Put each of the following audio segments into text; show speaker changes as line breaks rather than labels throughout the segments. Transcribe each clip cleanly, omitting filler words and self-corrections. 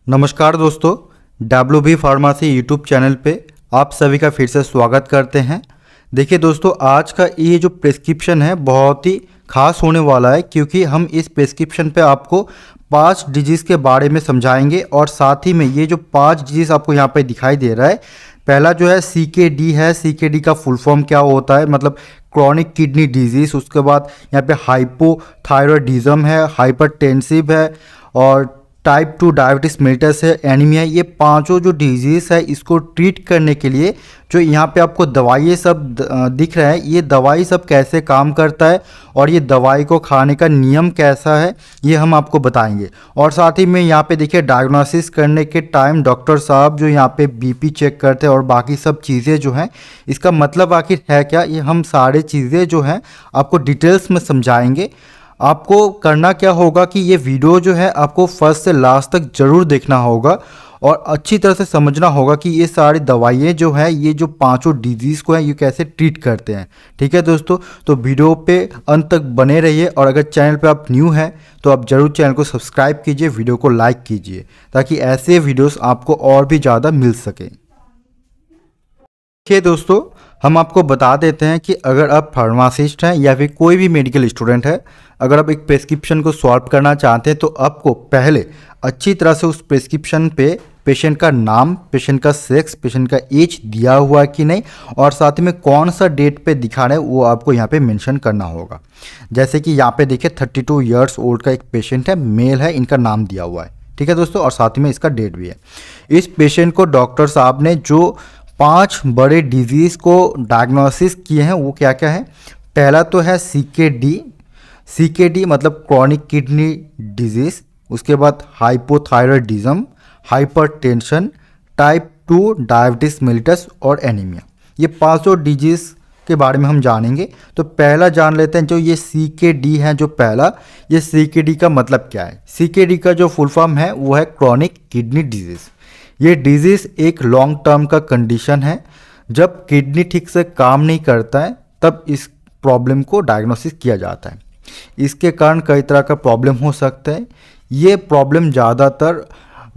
नमस्कार दोस्तों, WB pharmacy YouTube channel पे आप सभी का फिर से स्वागत करते हैं। देखिए दोस्तों, आज का ये जो प्रेस्क्रिप्शन है बहुत ही खास होने वाला है, क्योंकि हम इस प्रेस्क्रिप्शन पे आपको 5 डिजीज़ के बारे में समझाएंगे और साथ ही में ये जो 5 डिजीज़ आपको यहाँ पे दिखाई दे रहा है, पहला जो है CKD है। CKD का फुल फॉर्म क्या होता है, मतलब क्रॉनिक किडनी डिजीज़। उसके बाद यहाँ पे हाइपोथायरॉयडिज्म है, हाइपरटेंसिव है और टाइप 2 डायबिटीज मेलिटस है, एनीमिया। ये पांचों जो डिजीज़ है इसको ट्रीट करने के लिए जो यहाँ पे आपको दवाई सब दिख रहा है, ये दवाई सब कैसे काम करता है और ये दवाई को खाने का नियम कैसा है, ये हम आपको बताएंगे। और साथ ही में यहाँ पे देखिए, डायग्नोसिस करने के टाइम डॉक्टर साहब जो यहाँ पे BP चेक करते हैं और बाकी सब चीज़ें जो हैं, इसका मतलब आखिर है क्या, ये हम सारे चीज़ें जो हैं आपको डिटेल्स में समझाएंगे। आपको करना क्या होगा कि ये वीडियो जो है आपको फर्स्ट से लास्ट तक ज़रूर देखना होगा और अच्छी तरह से समझना होगा कि ये सारी दवाइयाँ जो है, ये जो पांचों डिजीज़ को है, ये कैसे ट्रीट करते हैं। ठीक है दोस्तों, तो वीडियो पे अंत तक बने रहिए और अगर चैनल पे आप न्यू हैं तो आप ज़रूर चैनल को सब्सक्राइब कीजिए, वीडियो को लाइक कीजिए, ताकि ऐसे वीडियोज़ आपको और भी ज़्यादा मिल सके। देखिए दोस्तों, हम आपको बता देते हैं कि अगर आप फार्मासिस्ट हैं या फिर कोई भी मेडिकल स्टूडेंट है, अगर आप एक प्रेस्क्रिप्शन को सॉल्व करना चाहते हैं तो आपको पहले अच्छी तरह से उस प्रेस्क्रिप्शन पे पेशेंट का नाम, पेशेंट का सेक्स, पेशेंट का एज दिया हुआ है कि नहीं, और साथ ही में कौन सा डेट पे दिखाना है वो आपको यहाँ पे मेंशन करना होगा। जैसे कि यहाँ पे देखिए 32 ईयर्स ओल्ड का एक पेशेंट है, मेल है, इनका नाम दिया हुआ है। ठीक है दोस्तों, और साथ ही में इसका डेट भी है। इस पेशेंट को डॉक्टर साहब ने जो 5 बड़े डिजीज़ को डायग्नोसिस किए हैं वो क्या क्या है। पहला तो है CKD मतलब क्रॉनिक किडनी डिजीज़। उसके बाद hypothyroidism, hypertension, type 2 diabetes mellitus और एनीमिया। ये पांचों डिजीज़ के बारे में हम जानेंगे। तो पहला जान लेते हैं, जो ये CKD है, जो पहला, ये CKD का मतलब क्या है। CKD का जो फुल फॉर्म है वो है क्रॉनिक किडनी डिजीज़। ये डिजीज़ एक लॉन्ग टर्म का कंडीशन है। जब किडनी ठीक से काम नहीं करता है तब इस प्रॉब्लम को डायग्नोसिस किया जाता है। इसके कारण कई तरह का प्रॉब्लम हो सकता है। ये प्रॉब्लम ज़्यादातर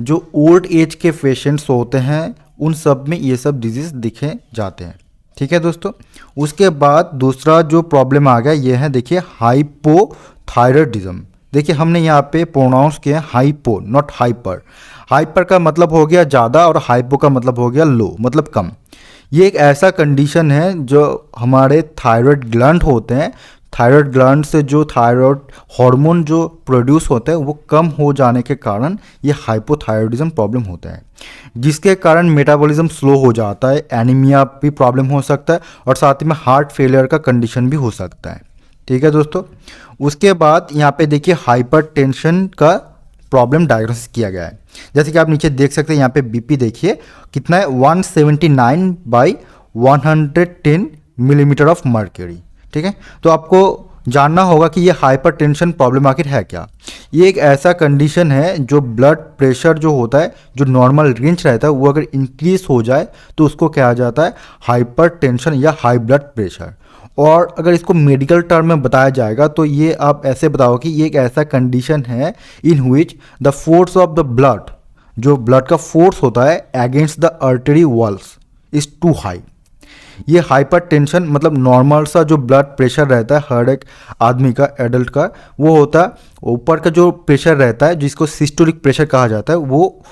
जो ओल्ड एज के पेशेंट्स होते हैं उन सब में ये सब डिजीज़ दिखे जाते हैं। ठीक है दोस्तों, उसके बाद दूसरा जो प्रॉब्लम आ गया ये है, देखिए हाइपोथायरॉयडिज्म। देखिए हमने यहाँ पे प्रोनाउंस किया है हाइपो, नॉट हाइपर। हाइपर का मतलब हो गया ज़्यादा और हाइपो का मतलब हो गया लो, मतलब कम। ये एक ऐसा कंडीशन है जो हमारे थायराइड ग्लैंड होते हैं, थायराइड ग्लैंड से जो थायराइड हार्मोन जो प्रोड्यूस होता है वो कम हो जाने के कारण ये हाइपोथायरॉयडिज्म प्रॉब्लम होता है, जिसके कारण मेटाबॉलिज्म स्लो हो जाता है, एनीमिया भी प्रॉब्लम हो सकता है और साथ ही में हार्ट फेलियर का कंडीशन भी हो सकता है। ठीक है दोस्तों, उसके बाद यहाँ पे देखिए हाइपरटेंशन का प्रॉब्लम डायग्नोसिस किया गया है। जैसे कि आप नीचे देख सकते हैं, यहाँ पे BP देखिए कितना है, 179/110 मिलीमीटर ऑफ मर्क्यूरी। ठीक है, तो आपको जानना होगा कि ये हाइपरटेंशन प्रॉब्लम आखिर है क्या। ये एक ऐसा कंडीशन है जो ब्लड प्रेशर जो होता है, जो नॉर्मल रेंज रहता है, वो अगर इंक्रीज हो जाए तो उसको कहा जाता है हाइपरटेंशन या हाई ब्लड प्रेशर। और अगर इसको मेडिकल टर्म में बताया जाएगा तो ये आप ऐसे बताओ कि ये एक ऐसा कंडीशन है in which the force of the blood, जो ब्लड का फोर्स होता है against the artery walls is too high. ये हाइपरटेंशन मतलब नॉर्मल सा जो ब्लड प्रेशर रहता है हर एक आदमी का, एडल्ट का, वो होता है ऊपर का जो प्रेशर रहता है जिसको सिस्टोलिक प्रेशर कहा जाता है, वो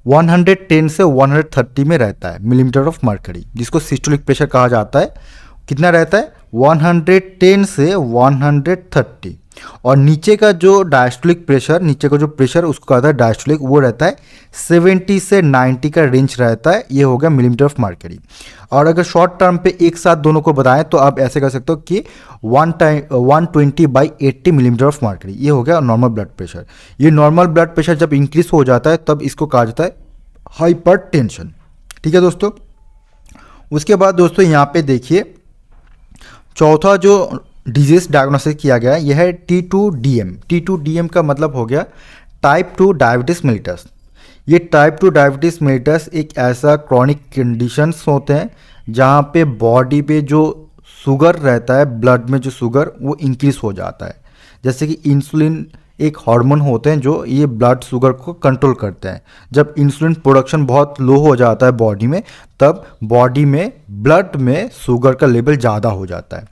110 से 130 में रहता है मिलीमीटर ऑफ मर्करी, जिसको सिस्टोलिक प्रेशर कहा जाता है। कितना रहता है, 110 से 130। और नीचे का जो डायस्टोलिक प्रेशर, नीचे का जो प्रेशर उसको कहता है डायस्टोलिक, वो रहता है 70 से 90 का रेंज रहता है। ये हो गया मिलीमीटर ऑफ मर्करी। और अगर शॉर्ट टर्म पे एक साथ दोनों को बताएं तो आप ऐसे कर सकते हो कि 120/80 मिलीमीटर ऑफ मर्करी, ये हो गया नॉर्मल ब्लड प्रेशर। ये नॉर्मल ब्लड प्रेशर जब इंक्रीज हो जाता है तब इसको कहा जाता है हाइपरटेंशन। ठीक है दोस्तों, उसके बाद दोस्तों यहाँ पे देखिए चौथा जो डिजीज़ डायग्नोसिस किया गया यह है T2DM। T2DM का मतलब हो गया टाइप 2 डायबिटीज मेलिटस। ये टाइप 2 डायबिटीज मेलिटस एक ऐसा क्रॉनिक कंडीशंस होते हैं जहाँ पे बॉडी पे जो शुगर रहता है, ब्लड में जो शुगर वो इंक्रीज हो जाता है। जैसे कि इंसुलिन एक हार्मोन होते हैं जो ये ब्लड शुगर को कंट्रोल करते हैं। जब इंसुलिन प्रोडक्शन बहुत लो हो जाता है बॉडी में, तब बॉडी में ब्लड में शुगर का लेवल ज़्यादा हो जाता है।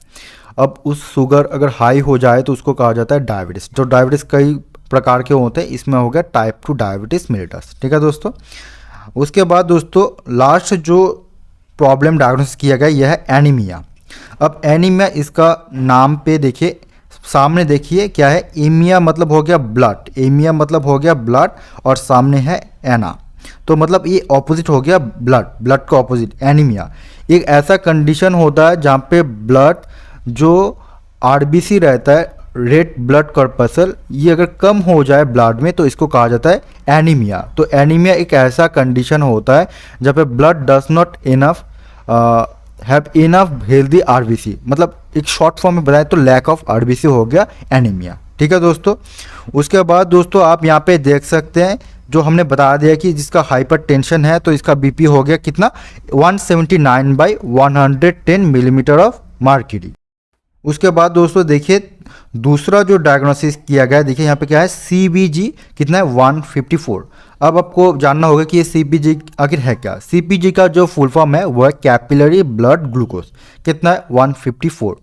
अब उस शुगर अगर हाई हो जाए तो उसको कहा जाता है डायबिटीज़। जो डायबिटीज़ कई प्रकार के होते हैं, इसमें हो गया टाइप 2 डायबिटीज़ मेलिटस। ठीक है दोस्तों। उसके बाद दोस्तों लास्ट जो प्रॉब्लम डायग्नोसिस किया गया यह है एनीमिया। अब एनीमिया, इसका नाम पे देखिए, सामने देखिए क्या है, एमिया मतलब हो गया ब्लड, एमिया मतलब हो गया ब्लड, और सामने है एना, तो मतलब ये ऑपोजिट हो गया ब्लड, ब्लड का ऑपोजिट एनीमिया। एक ऐसा कंडीशन होता है जहाँ पे ब्लड जो आरबीसी रहता है, रेड ब्लड कॉर्पसल, ये अगर कम हो जाए ब्लड में तो इसको कहा जाता है एनीमिया। तो एनीमिया एक ऐसा कंडीशन होता है जहाँ पे blood does not enough have enough healthy RBC, मतलब एक शॉर्ट फॉर्म में बताएं तो लैक ऑफ आरबीसी हो गया एनीमिया। ठीक है दोस्तों। उसके बाद दोस्तों आप यहाँ पे देख सकते हैं, जो हमने बता दिया कि जिसका हाइपरटेंशन है तो इसका बीपी हो गया कितना, 179/110 मिलीमीटर ऑफ मर्क्यूरी। उसके बाद दोस्तों देखिए दूसरा जो डायग्नोसिस किया गया है, देखिए यहाँ पे क्या है, CBG कितना है, 154। अब आपको जानना होगा कि ये CBG आखिर है क्या। CBG का जो फुल फॉर्म है वो है कैपिलरी ब्लड ग्लूकोज, कितना है, 154,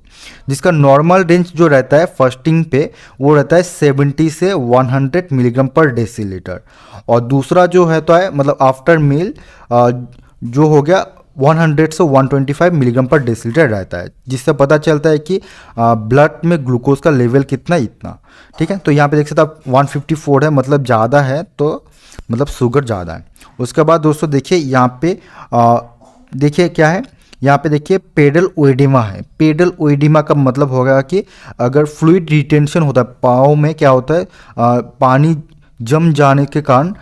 जिसका नॉर्मल रेंज जो रहता है फास्टिंग पे वो रहता है 70 से 100 मिलीग्राम पर डेसीलीटर। और दूसरा जो है तो है मतलब आफ्टर मील जो हो गया 100 से 125 मिलीग्राम पर डेसीलीटर रहता है, जिससे पता चलता है कि ब्लड में ग्लूकोज का लेवल कितना इतना। ठीक है, तो यहाँ पे देख सकते हैं आप 154 है, मतलब ज़्यादा है, तो मतलब शुगर ज़्यादा है। उसके बाद दोस्तों देखिए यहाँ पे देखिए क्या है, यहाँ पे देखिए पेडल ओएडिमा है। पेडल ओएडिमा का मतलब होगा कि अगर फ्लूइड रिटेंशन होता है पाँव में, क्या होता है, पानी जम जाने के कारण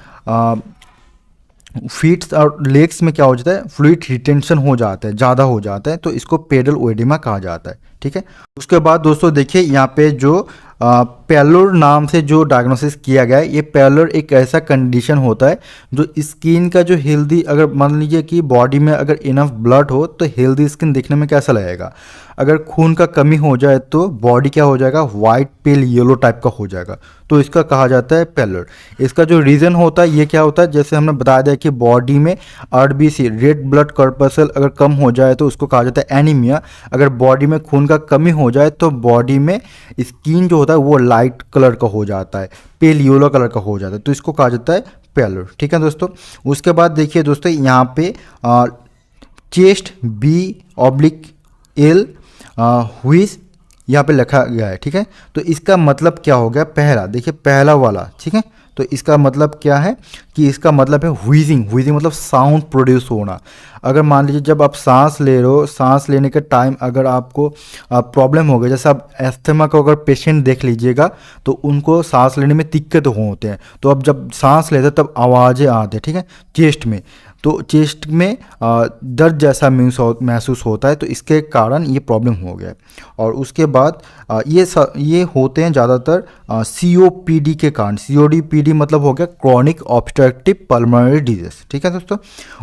फीट्स और लेग्स में क्या हो जाता है, फ्लूइड रिटेंशन हो जाता है, ज़्यादा हो जाता है, तो इसको पेडल ओएडिमा कहा जाता है। ठीक है। उसके बाद दोस्तों देखिए यहाँ पे जो पेलोर नाम से जो डायग्नोसिस किया गया है, ये पेलोर एक ऐसा कंडीशन होता है जो स्किन का जो हेल्दी, अगर मान लीजिए कि बॉडी में अगर इनफ ब्लड हो तो हेल्दी स्किन दिखने में कैसा लगेगा। अगर खून का कमी हो जाए तो बॉडी क्या हो जाएगा, वाइट पेल येलो टाइप का हो जाएगा, तो इसका कहा जाता है पेलोर। इसका जो रीज़न होता है ये क्या होता है, जैसे हमने बता दिया कि बॉडी में आरबीसी रेड ब्लड कॉर्पसल अगर कम हो जाए तो उसको कहा जाता है एनीमिया। अगर बॉडी में खून का कमी हो जाए तो बॉडी में स्किन जो होता है वो लाइट कलर का हो जाता है, पेल येलो कलर का हो जाता है, तो इसको कहा जाता है पेलोर। ठीक है दोस्तों। उसके बाद देखिए दोस्तों यहाँ पे चेस्ट B/L हुईस यहाँ पे लिखा गया है। ठीक है, तो इसका मतलब क्या हो गया, पहला देखिए पहला वाला, ठीक है, तो इसका मतलब क्या है कि इसका मतलब है व्हीजिंग। व्हीजिंग मतलब साउंड प्रोड्यूस होना। अगर मान लीजिए जब आप सांस ले रहे हो, सांस लेने के टाइम अगर आपको प्रॉब्लम हो गई, जैसे आप एस्थमा को अगर पेशेंट देख लीजिएगा तो उनको सांस लेने में दिक्कत होते हैं, तो अब जब सांस लेते हैं तब आवाज़ें आते हैं। ठीक है, चेस्ट में, तो चेस्ट में दर्द जैसा महसूस होता है, तो इसके कारण ये प्रॉब्लम हो गया। और उसके बाद ये होते हैं ज़्यादातर COPD के कारण। COPD मतलब हो गया क्रॉनिक ऑब्स्ट्रक्टिव पल्मोनरी डिजीज। ठीक है दोस्तों।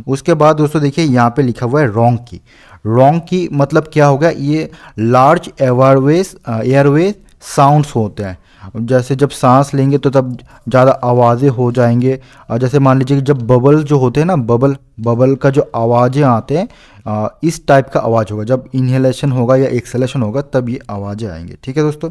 उसके बाद दोस्तों देखिए यहाँ पे लिखा हुआ है रोंकी। रोंकी मतलब क्या होगा, ये लार्ज एयरवे साउंड्स होते हैं। जैसे जब सांस लेंगे तो तब ज़्यादा आवाज़ें हो जाएंगे, और जैसे मान लीजिए कि जब बबल जो होते हैं ना, बबल का जो आवाज़ें आते हैं, इस टाइप का आवाज़ होगा। जब इनहेलेशन होगा या एक्सहेलेशन होगा तब ये आवाज़ें आएंगे। ठीक है दोस्तों।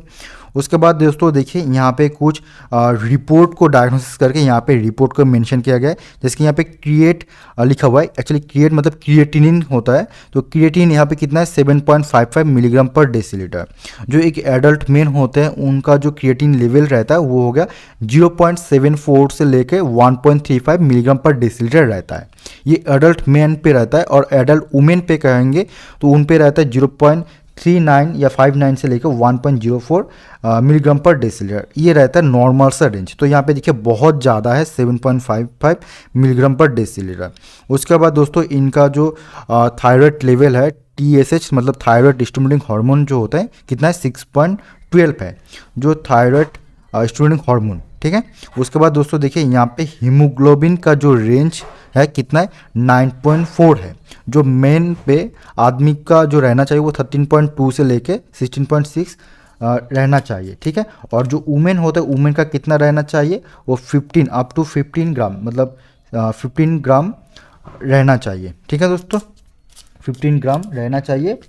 उसके बाद दोस्तों देखिए यहाँ पे कुछ रिपोर्ट को डायग्नोसिस करके यहाँ पे रिपोर्ट को मेंशन किया गया है। जैसे कि यहाँ पे क्रिएट लिखा हुआ है, एक्चुअली क्रिएट मतलब क्रिएटिनिन होता है, तो क्रिएटिनिन यहाँ पे कितना है, 7.55 मिलीग्राम पर डेसीलीटर। जो एक एडल्ट मेन होते हैं उनका जो क्रिएटिन लेवल रहता है वो हो गया 0.74 से लेकर 1.35 मिलीग्राम पर डेसीलीटर रहता है। ये एडल्ट मेन पे रहता है, और एडल्ट वुमेन पे कहेंगे तो उन पे रहता है 0.39 या 59 से लेकर 1.04 मिलीग्राम पर डेसीलीटर। ये रहता है नॉर्मल सा रेंज। तो यहाँ पे देखिए बहुत ज़्यादा है, 7.55 मिलीग्राम पर डेसीलीटर। उसके बाद दोस्तों इनका जो थायराइड लेवल है, TSH मतलब थायराइड स्टिमुलेटिंग हार्मोन जो होता है, कितना है, 6.12 है, जो थायराइड स्टिमुलेटिंग हार्मोन। ठीक है। उसके बाद दोस्तों देखिए यहाँ पे हीमोग्लोबिन का जो रेंज है कितना है, 9.4 है। जो मेन पे आदमी का जो रहना चाहिए वो 13.2 से लेके 16.6 रहना चाहिए, ठीक है। और जो वुमेन होता है वुमेन का कितना रहना चाहिए, वो 15 अप टू 15 ग्राम, मतलब 15 ग्राम रहना चाहिए, ठीक है दोस्तों। 15 ग्राम रहना चाहिए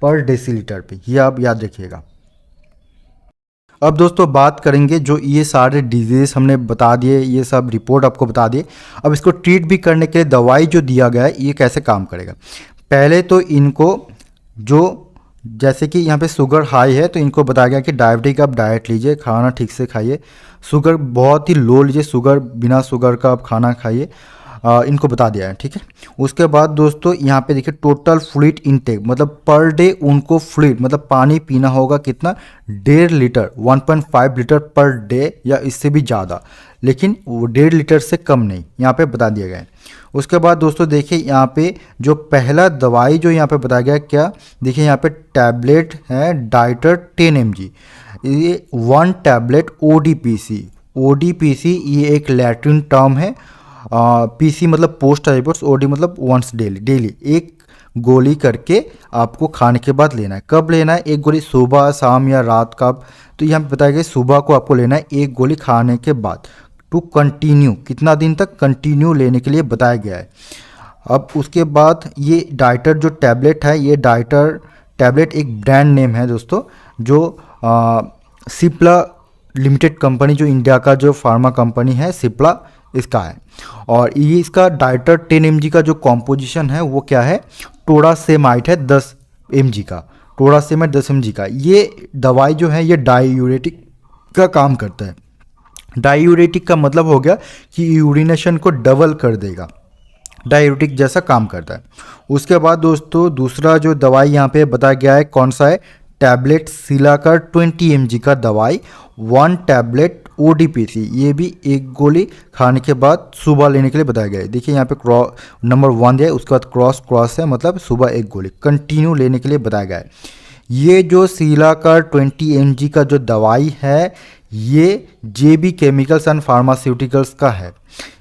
पर डेसीलीटर पे, ये आप याद रखिएगा। अब दोस्तों बात करेंगे, जो ये सारे डिजीज़ हमने बता दिए, ये सब रिपोर्ट आपको बता दिए, अब इसको ट्रीट भी करने के लिए दवाई जो दिया गया है ये कैसे काम करेगा। पहले तो इनको जो, जैसे कि यहाँ पे शुगर हाई है तो इनको बताया गया कि डायबिटिक आप डाइट लीजिए, खाना ठीक से खाइए, शुगर बहुत ही लो लीजिए, शुगर बिना शुगर का आप खाना खाइए, इनको बता दिया है, ठीक है। उसके बाद दोस्तों यहाँ पे देखिए टोटल फ्लूइड इनटेक, मतलब पर डे उनको फ्लूइड मतलब पानी पीना होगा कितना, 1.5 लीटर 1.5 लीटर पर डे या इससे भी ज़्यादा, लेकिन वो 1.5 लीटर से कम नहीं, यहाँ पे बता दिया गया है। उसके बाद दोस्तों देखिए यहाँ पे जो पहला दवाई जो यहाँ पे बताया गया क्या, देखिए यहाँ पे टैबलेट है डाइटर 10 mg, ये 1 टैबलेट ओडीपीसी ये एक लैटिन टर्म है। पीसी मतलब पोस्ट टाइपर्स, ओडी मतलब वंस डेली एक गोली करके आपको खाने के बाद लेना है। कब लेना है, एक गोली सुबह शाम या रात का, तो यहाँ पे बताया गया सुबह को आपको लेना है एक गोली खाने के बाद, टू कंटिन्यू, कितना दिन तक कंटिन्यू लेने के लिए बताया गया है। अब उसके बाद ये डाइटर जो टैबलेट है, ये डाइटर टैबलेट एक ब्रांड नेम है दोस्तों, जो सिप्ला लिमिटेड कंपनी, जो इंडिया का जो फार्मा कंपनी है सिप्ला, इसका है। और ये इसका डाइटर 10 mg का जो कॉम्पोजिशन है वो क्या है, टोरासेमाइड है 10 mg का, टोरासेमाइड 10 mg का। ये दवाई जो है ये डायूरेटिक का काम करता है। डायूरेटिक का मतलब हो गया कि यूरिनेशन को डबल कर देगा, डायूरेटिक जैसा काम करता है। उसके बाद दोस्तों दूसरा जो दवाई यहाँ पे बताया गया है कौन सा है, टैबलेट सिलाकर 20 mg का दवाई, 1 टैबलेट ओडीपीसी, ये भी एक गोली खाने के बाद सुबह लेने के लिए बताया गया है। देखिए यहाँ पे नंबर 1 दिया है, उसके बाद क्रॉस है, मतलब सुबह एक गोली कंटिन्यू लेने के लिए बताया गया है। ये जो सिलाकर 20 mg का जो दवाई है ये जेबी केमिकल्स एंड फार्मास्यूटिकल्स का है।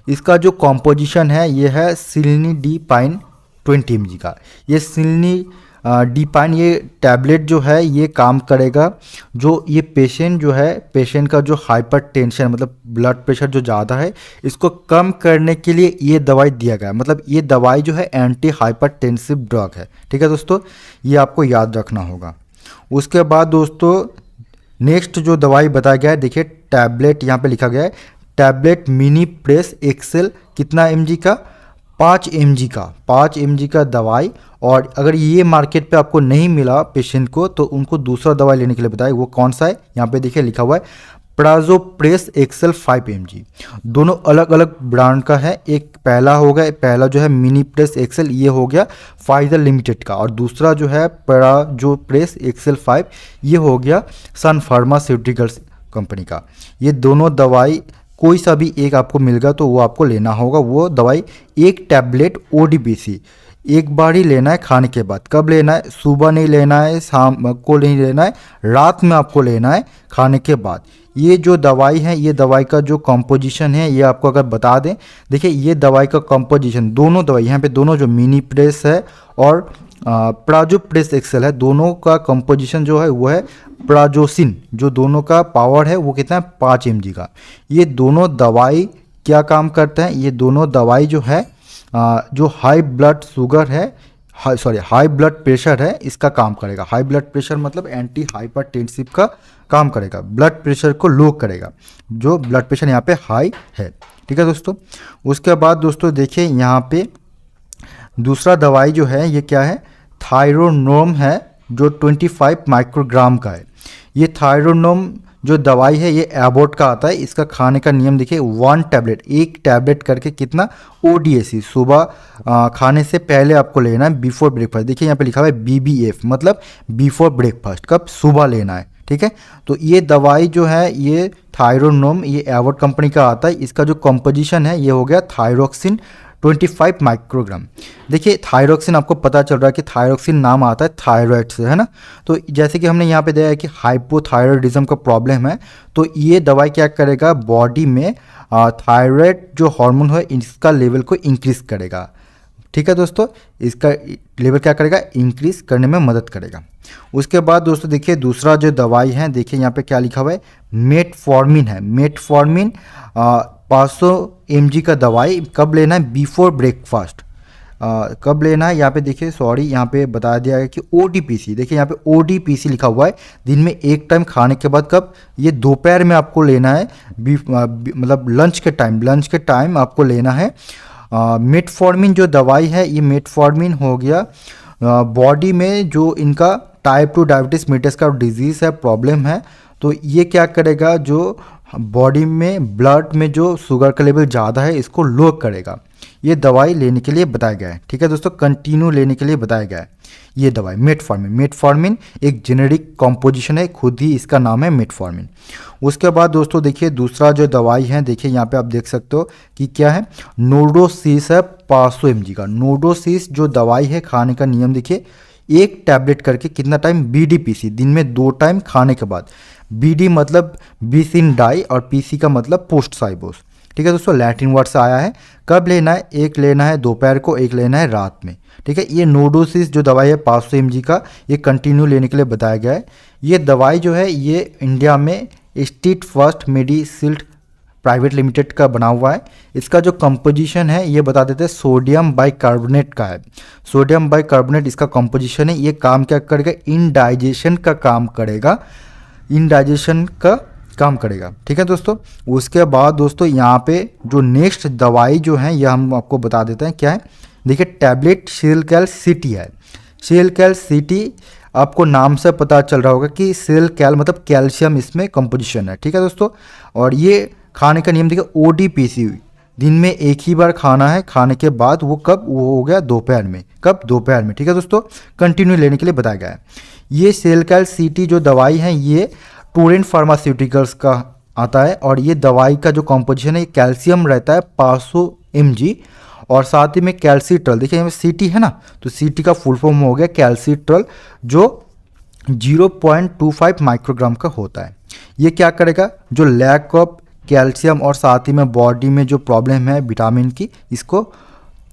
इसका जो कॉम्पोजिशन है ये है सिल्नीडीपाइन 20 mg का। ये सिल्नीडीपाइन ये टैबलेट जो है ये काम करेगा, जो ये पेशेंट जो है, पेशेंट का जो हाइपरटेंशन मतलब ब्लड प्रेशर जो ज़्यादा है इसको कम करने के लिए ये दवाई दिया गया है। मतलब ये दवाई जो है एंटी हाइपरटेंसिव ड्रग है, ठीक है दोस्तों, ये आपको याद रखना होगा। उसके बाद दोस्तों नेक्स्ट जो दवाई बताया गया है, देखिए टैबलेट यहाँ पे लिखा गया है, टैबलेट मिनी प्रेस एक्सेल, कितना mg का, 5 mg का दवाई। और अगर ये मार्केट पे आपको नहीं मिला पेशेंट को तो उनको दूसरा दवाई लेने के लिए बताया, वो कौन सा है, यहाँ पे देखिए लिखा हुआ है प्राजोप्रेस एक्सेल 5 mg। दोनों अलग अलग ब्रांड का है, एक पहला होगा, पहला जो है मिनी प्रेस एक्सेल ये हो गया फाइजर लिमिटेड का, और दूसरा जो है प्राजोप्रेस एक्सेल 5 ये हो गया सन फार्मास्यूटिकल्स कंपनी का। ये दोनों दवाई कोई सा भी एक आपको मिल गया तो वो आपको लेना होगा। वो दवाई एक टैबलेट ओडीपीसी एक बार ही लेना है खाने के बाद। कब लेना है, सुबह नहीं लेना है, शाम को नहीं लेना है, रात में आपको लेना है खाने के बाद। ये जो दवाई है, ये दवाई का जो कंपोजिशन है ये आपको अगर बता दें, देखिए ये दवाई का कंपोजिशन, दोनों दवाई यहाँ पे दोनों जो मिनी प्रेस है और प्राजोप्रेस एक्सेल है, दोनों का कंपोजिशन जो है वो है प्राजोसिन, जो दोनों का पावर है वो कितना है 5 mg का। ये दोनों दवाई क्या काम करते हैं, ये दोनों दवाई जो है जो हाई ब्लड शुगर है, हाई ब्लड प्रेशर है, इसका काम करेगा। हाई ब्लड प्रेशर मतलब एंटी हाइपरटेंसिव का काम करेगा, ब्लड प्रेशर को लो करेगा, जो ब्लड प्रेशर यहाँ पे हाई है, ठीक है दोस्तों। उसके बाद दोस्तों देखिए यहाँ पे दूसरा दवाई जो है ये क्या है, थायरोनोम है, जो 25 माइक्रोग्राम का है। ये थायरोनोम जो दवाई है ये एबॉट का आता है। इसका खाने का नियम देखिए, 1 टैबलेट, एक टैबलेट करके कितना, ओडीएसी, सुबह खाने से पहले आपको लेना है, बिफोर ब्रेकफास्ट। देखिए यहाँ पे लिखा हुआ है बीबीएफ, मतलब बिफोर ब्रेकफास्ट, कब, सुबह लेना है, ठीक है। तो ये दवाई जो है ये थायरोनोम, ये एबॉट कंपनी का आता है। इसका जो कंपोजिशन है ये हो गया थायरोक्सिन 25 माइक्रोग्राम। देखिए थायरोक्सिन आपको पता चल रहा है कि थायरोक्सिन नाम आता है थायराइड से, है ना। तो जैसे कि हमने यहाँ पे देखा है कि हाइपोथायरॉयडिज्म का प्रॉब्लम है, तो ये दवाई क्या करेगा, बॉडी में थायराइड जो हार्मोन है इसका लेवल को इंक्रीज करेगा। ठीक है दोस्तों, इसका लेवल क्या करेगा, इंक्रीज करने में मदद करेगा। उसके बाद दोस्तों देखिए दूसरा जो दवाई है, देखिए यहाँ पे क्या लिखा हुआ है, मेटफॉर्मिन है। मेटफॉर्मिन 500 mg का दवाई कब लेना है, बिफोर ब्रेकफास्ट। कब लेना है, यहाँ पे देखिए सॉरी यहाँ पे बता दिया है कि ODPC, देखिए यहाँ पे ODPC लिखा हुआ है, दिन में एक टाइम खाने के बाद। कब, ये दोपहर में आपको लेना है, मतलब लंच के टाइम आपको लेना है। मेटफॉर्मिन जो दवाई है, ये मेटफॉर्मिन हो गया बॉडी में जो इनका टाइप 2 डायबिटीज़ मेलिटस का डिजीज़ है, प्रॉब्लम है, तो ये क्या करेगा, जो बॉडी में ब्लड में जो शुगर का लेवल ज़्यादा है इसको लो करेगा। ये दवाई लेने के लिए बताया गया है। ठीक है दोस्तों, कंटिन्यू लेने के लिए बताया गया है ये दवाई मेटफॉर्मिन। मेटफॉर्मिन एक जेनेरिक कॉम्पोजिशन है, खुद ही इसका नाम है मेटफॉर्मिन। उसके बाद दोस्तों देखिए दूसरा जो दवाई है, देखिए यहाँ पे आप देख सकते हो कि क्या है, नोडोसिस है 500 mg का। नोडोसिस जो दवाई है, खाने का नियम देखिए, एक टैबलेट करके कितना टाइम, BDPC, दिन में 2 टाइम खाने के बाद। BD मतलब बीसिन डाई और PC का मतलब पोस्ट साइबोस। ठीक है दोस्तों, लैटिन वर्ड से आया है। कब लेना है, एक लेना है दोपहर को, एक लेना है रात में। ठीक है, ये नोडोसिस जो दवाई है 500 mg का, ये कंटिन्यू लेने के लिए बताया गया है। ये दवाई जो है ये इंडिया में स्टेट फर्स्ट मेडिसिल्ड प्राइवेट लिमिटेड का बना हुआ है। इसका जो कंपोजिशन है ये बता देते हैं, सोडियम बाइकार्बोनेट का है। सोडियम बाइकार्बोनेट इसका कंपोजिशन है। ये काम क्या करेगा, इंडाइजेशन का काम करेगा, इंडाइजेशन का काम करेगा। ठीक है दोस्तों, उसके बाद दोस्तों यहाँ पे जो नेक्स्ट दवाई जो है ये हम आपको बता देते हैं क्या है। देखिए टैबलेट सेलकैल सिटी है। सेलकैल सिटी आपको नाम से पता चल रहा होगा कि सेलकैल मतलब कैल्शियम इसमें कंपोजिशन है। ठीक है दोस्तों, और ये खाने का नियम देखिए, ODPC, दिन में एक ही बार खाना है, खाने के बाद वो कब, वो हो गया दोपहर में। कब, दोपहर में। ठीक है दोस्तों, कंटिन्यू लेने के लिए बताया गया है। ये सेलकैल सिटी जो दवाई है ये टोरेंट फार्मास्यूटिकल्स का आता है, और ये दवाई का जो कॉम्पोजिशन है, कैल्शियम रहता है 500 mg, और साथ ही में कैल्सीट्रल, देखिए यहाँ सिटी है ना, तो सिटी का फुल फॉर्म हो गया कैल्सीट्रल, जो 0.25 माइक्रोग्राम का होता है। ये क्या करेगा, जो लैक ऑफ कैल्शियम और साथ ही में बॉडी में जो प्रॉब्लम है विटामिन की, इसको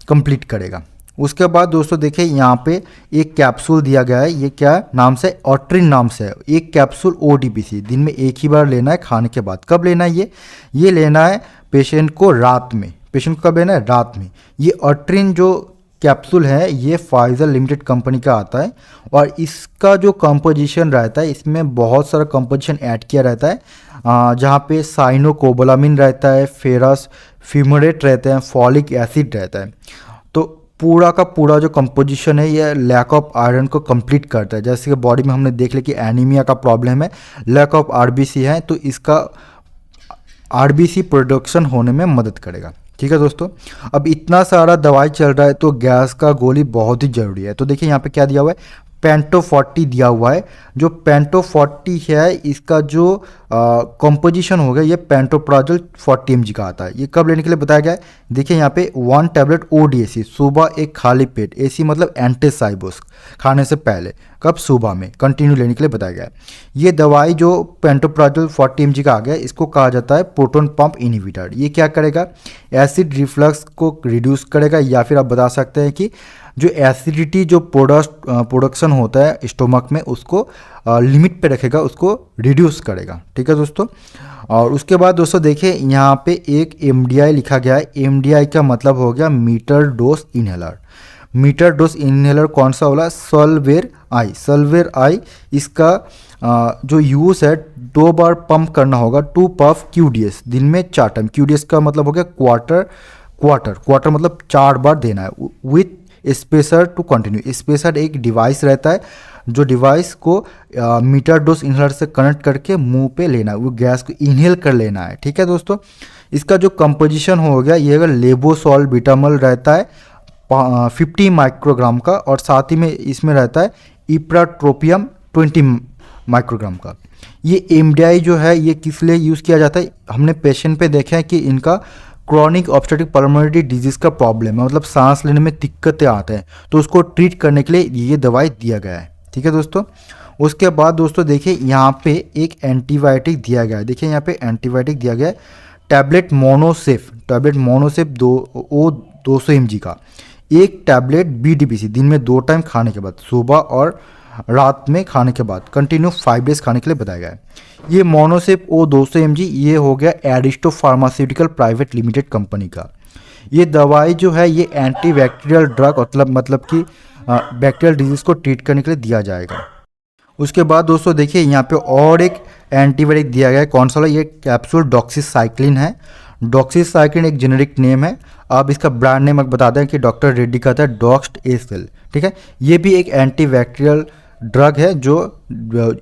कंप्लीट करेगा। उसके बाद दोस्तों देखिए यहाँ पे एक कैप्सूल दिया गया है, ये क्या नाम से, ऑट्रिन नाम से है। एक कैप्सूल ODPC, दिन में एक ही बार लेना है खाने के बाद। कब लेना है ये लेना है पेशेंट को रात में। पेशेंट को कब लेना है, रात में। ये ऑट्रिन जो कैप्सूल है ये फाइजर लिमिटेड कंपनी का आता है, और इसका जो कंपोजिशन रहता है, इसमें बहुत सारा कंपोजिशन ऐड किया रहता है, जहाँ पे साइनोकोबालामिन रहता है, फेरस फ्यूमरेट रहते हैं, फॉलिक एसिड रहता है। तो पूरा का पूरा जो कंपोजिशन है ये लैक ऑफ आयरन को कंप्लीट करता है। जैसे कि बॉडी में हमने देख लिया कि एनीमिया का प्रॉब्लम है, लैक ऑफ RBC है, तो इसका RBC प्रोडक्शन होने में मदद करेगा। ठीक है दोस्तों, अब इतना सारा दवाई चल रहा है तो गैस का गोली बहुत ही ज़रूरी है। तो देखिए यहाँ पे क्या दिया हुआ है, पेंटो 40 दिया हुआ है। जो पेंटो 40 है इसका जो कंपोजिशन हो गया, ये पेंटोप्राजोल 40 mg का आता है। ये कब लेने के लिए बताया गया है, देखिए यहाँ पे 1 टैबलेट ODAC, सुबह एक खाली पेट, AC मतलब एंटीसाइबोस, खाने से पहले। कब, सुबह में, कंटिन्यू लेने के लिए बताया गया है। ये दवाई जो पेंटोप्राजोल 40 mg का आ गया, इसको कहा जाता है प्रोटोन पंप इनहिबिटर। ये क्या करेगा, एसिड रिफ्लक्स को रिड्यूस करेगा, या फिर आप बता सकते हैं कि जो एसिडिटी जो प्रोडक्शन होता है स्टोमक में, उसको लिमिट पे रखेगा, उसको रिड्यूस करेगा। ठीक है दोस्तों, और उसके बाद दोस्तों देखिए यहाँ पे एक MDI लिखा गया है। MDI का मतलब हो गया meter dose inhaler. Meter dose inhaler कौन सा वाला, सॉल्वेर आई। सॉल्वेर आई इसका जो यूज़ है, 2 बार पंप करना होगा, 2 पफ QDS, दिन में 4 टाइम। QDS का मतलब हो गया क्वार्टर मतलब 4 बार देना है, with spacer to continue. Spacer एक डिवाइस रहता है, जो डिवाइस को मीटर डोज इनहेलर से कनेक्ट करके मुंह पे लेना है, वो गैस को इनहेल कर लेना है। ठीक है दोस्तों, इसका जो कंपोजिशन हो गया, ये अगर लेबोसॉल बिटामल रहता है 50 माइक्रोग्राम का, और साथ ही में इसमें रहता है इप्राट्रोपियम 20 माइक्रोग्राम का। ये MDI जो है ये किस लिए यूज़ किया जाता है, हमने पेशेंट पे देखा है कि इनका क्रॉनिक ऑब्स्ट्रक्टिव पल्मोनरी डिजीज़ का प्रॉब्लम है, मतलब सांस लेने में दिक्कतें आते हैं, तो उसको ट्रीट करने के लिए ये दवाई दिया गया है। ठीक है दोस्तों, उसके बाद दोस्तों देखिए यहाँ पे एक एंटीबायोटिक दिया गया है। देखिए यहाँ पे एंटीबायोटिक दिया गया है, टैबलेट मोनोसेफ 200 mg का। एक टैबलेट BDPC दिन में 2 टाइम खाने के बाद, सुबह और रात में खाने के बाद कंटिन्यू 5 डेज खाने के लिए बताया गया है। ये मोनोसेप O 200 mg ये हो गया Aristo pharmaceutical private limited company का। ये दवाई जो है ये एंटीबैक्टीरियल ड्रग मतलब कि बैक्टीरियल डिजीज़ को ट्रीट करने के लिए दिया जाएगा। उसके बाद दोस्तों देखिए यहाँ पे और एक एंटीबायोटिक दिया गया है, कौन सा वाला, ये कैप्सूल डॉक्सीसाइक्लिन है। डॉक्सीसाइक्लिन एक जेनेरिक नेम है, आप इसका ब्रांड नेम बता दें कि डॉक्टर रेड्डी का था डॉक्स्ट एसेल, ठीक है। ये भी एक एंटीबैक्टीरियल ड्रग है जो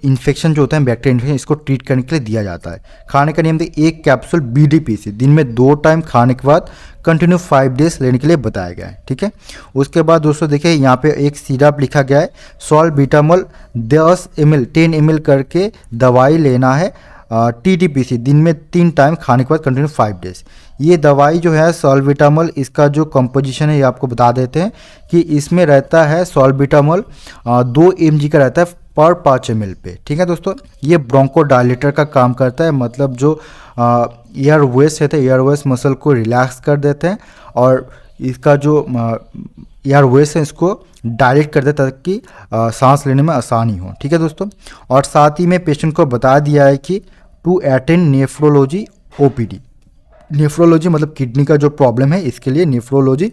इन्फेक्शन जो होता है बैक्टीरियल इन्फेक्शन, इसको ट्रीट करने के लिए दिया जाता है। खाने का नियम देखिए, एक कैप्सूल BDPC दिन में 2 टाइम खाने के बाद कंटिन्यू 5 डेज लेने के लिए बताया गया है, ठीक है। उसके बाद दोस्तों देखिए यहाँ पे एक सिरप लिखा गया है, सॉल्बिटामोल 10 ml 10 ml करके दवाई लेना है TTPC दिन में 3 टाइम खाने के बाद कंटिन्यू 5 डेज। ये दवाई जो है सॉल्बिटामोल, इसका जो कंपोजिशन है ये आपको बता देते हैं कि इसमें रहता है सॉल्बिटामोल 2 mg का रहता है पर 5 ml पे, ठीक है दोस्तों। ये ब्रोंकोडायलेटर का काम करता है, मतलब जो एयर वेस्ट रहता है एयर वेस्ट मसल को रिलैक्स कर देते हैं और इसका जो एयर वेस्ट है इसको डायरेक्ट कर देता है ताकि सांस लेने में आसानी हो, ठीक है दोस्तों। और साथ ही में पेशेंट को बता दिया है कि to attend nephrology OPD। Nephrology मतलब किडनी का जो प्रॉब्लम है इसके लिए nephrology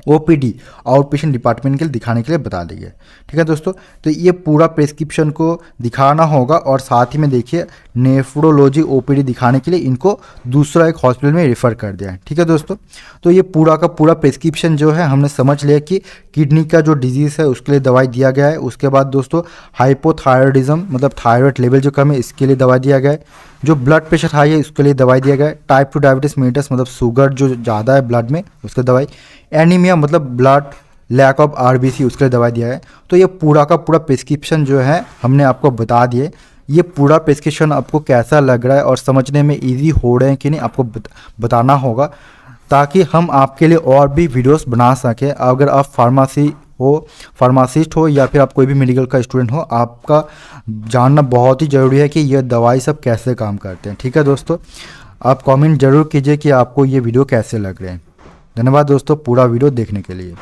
OPD out patient department के लिए दिखाने के लिए बता देंगे, ठीक है दोस्तों। तो ये पूरा प्रिस्क्रिप्शन को दिखाना होगा और साथ ही में देखिए नेफ्रोलॉजी OPD दिखाने के लिए इनको दूसरा एक हॉस्पिटल में रेफ़र कर दिया है, ठीक है दोस्तों। तो ये पूरा का पूरा प्रिस्क्रिप्शन जो है हमने समझ लिया कि किडनी का जो डिजीज़ है उसके लिए दवाई दिया गया है। उसके बाद दोस्तों हाइपोथायरॉयडिज्म मतलब थायराइड लेवल जो कम है इसके लिए दवाई दिया गया है। जो ब्लड प्रेशर हाई है उसके लिए दवाई दिया गया है। टाइप 2 डायबिटीज़ मेलिटस मतलब शुगर जो ज़्यादा है ब्लड में उसके दवाई। एनीमिया मतलब ब्लड लैक ऑफ RBC उसके लिए दवाई दिया है। तो ये पूरा का पूरा प्रिस्क्रिप्शन जो है हमने आपको बता दिए। ये पूरा प्रिस्क्रिप्शन आपको कैसा लग रहा है और समझने में इजी हो रहे हैं कि नहीं आपको बताना होगा, ताकि हम आपके लिए और भी वीडियोस बना सकें। अगर आप फार्मासिस्ट हो या फिर आप कोई भी मेडिकल का स्टूडेंट हो, आपका जानना बहुत ही ज़रूरी है कि यह दवाई सब कैसे काम करते हैं, ठीक है दोस्तों। आप कमेंट ज़रूर कीजिए कि आपको ये वीडियो कैसे लग रहे हैं। धन्यवाद दोस्तों पूरा वीडियो देखने के लिए।